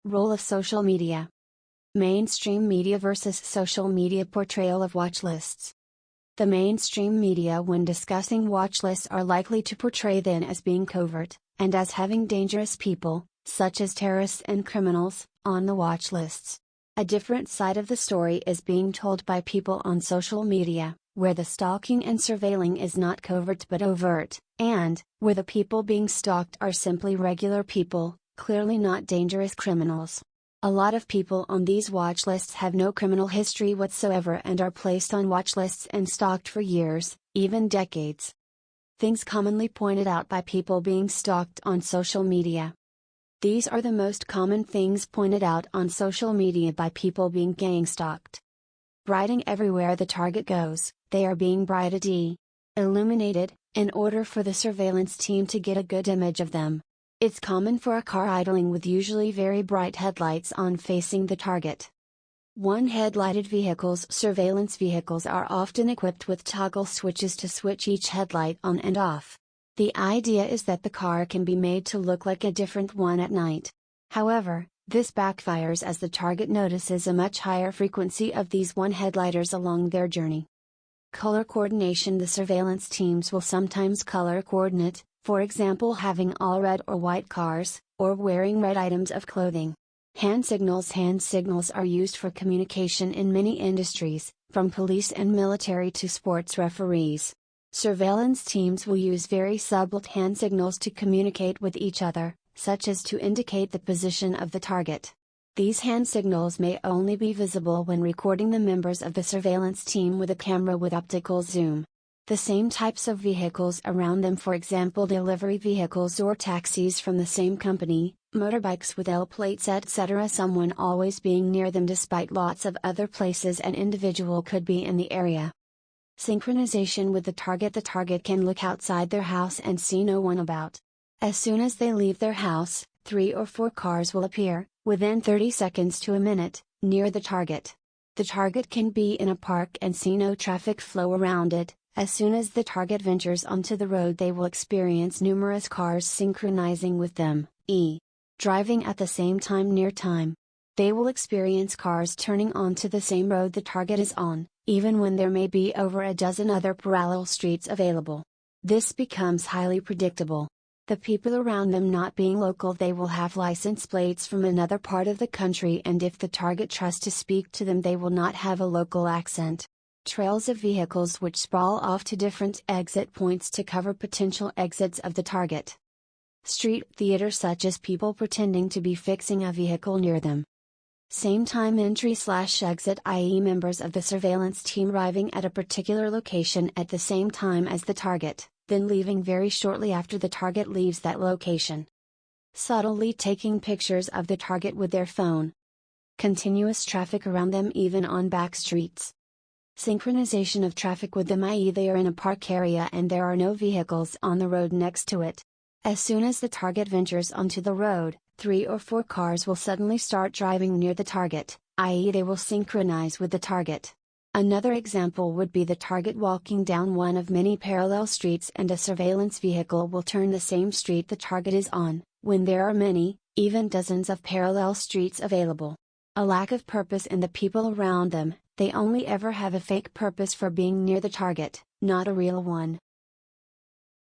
Role of social media. Mainstream media versus social media portrayal of watch lists. The mainstream media, when discussing watch lists, are likely to portray them as being covert, and as having dangerous people, such as terrorists and criminals, on the watch lists. A different side of the story is being told by people on social media, where the stalking and surveilling is not covert but overt, and where the people being stalked are simply regular people, clearly not dangerous criminals. A lot of people on these watch lists have no criminal history whatsoever and are placed on watch lists and stalked for years, even decades. Things commonly pointed out by people being stalked on social media. These are the most common things pointed out on social media by people being gang-stalked. Brighting everywhere the target goes, they are being brighted, illuminated, in order for the surveillance team to get a good image of them. It's common for a car idling with usually very bright headlights on facing the target. One-headlighted vehicles. Surveillance vehicles are often equipped with toggle switches to switch each headlight on and off. The idea is that the car can be made to look like a different one at night. However, this backfires as the target notices a much higher frequency of these one-headlighters along their journey. Color coordination. The surveillance teams will sometimes color coordinate, for example having all red or white cars, or wearing red items of clothing. Hand signals. Hand signals are used for communication in many industries, from police and military to sports referees. Surveillance teams will use very subtle hand signals to communicate with each other, such as to indicate the position of the target. These hand signals may only be visible when recording the members of the surveillance team with a camera with optical zoom. The same types of vehicles around them, for example delivery vehicles or taxis from the same company, motorbikes with L plates etc. Someone always being near them despite lots of other places an individual could be in the area. Synchronization with the target. The target can look outside their house and see no one about. As soon as they leave their house, 3 or 4 cars will appear, within 30 seconds to a minute, near the target. The target can be in a park and see no traffic flow around it. As soon as the target ventures onto the road they will experience numerous cars synchronizing with them, driving at the same time near time. They will experience cars turning onto the same road the target is on, even when there may be over a dozen other parallel streets available. This becomes highly predictable. The people around them not being local, they will have license plates from another part of the country, and if the target tries to speak to them they will not have a local accent. Trails of vehicles which sprawl off to different exit points to cover potential exits of the target. Street theater, such as people pretending to be fixing a vehicle near them. Same time entry/exit, i.e. members of the surveillance team arriving at a particular location at the same time as the target, then leaving very shortly after the target leaves that location. Subtly taking pictures of the target with their phone. Continuous traffic around them even on back streets. Synchronization of traffic with them, i.e. they are in a park area and there are no vehicles on the road next to it. As soon as the target ventures onto the road, 3 or 4 cars will suddenly start driving near the target, i.e. they will synchronize with the target. Another example would be the target walking down one of many parallel streets and a surveillance vehicle will turn the same street the target is on, when there are many, even dozens of parallel streets available. A lack of purpose in the people around them. They only ever have a fake purpose for being near the target, not a real one.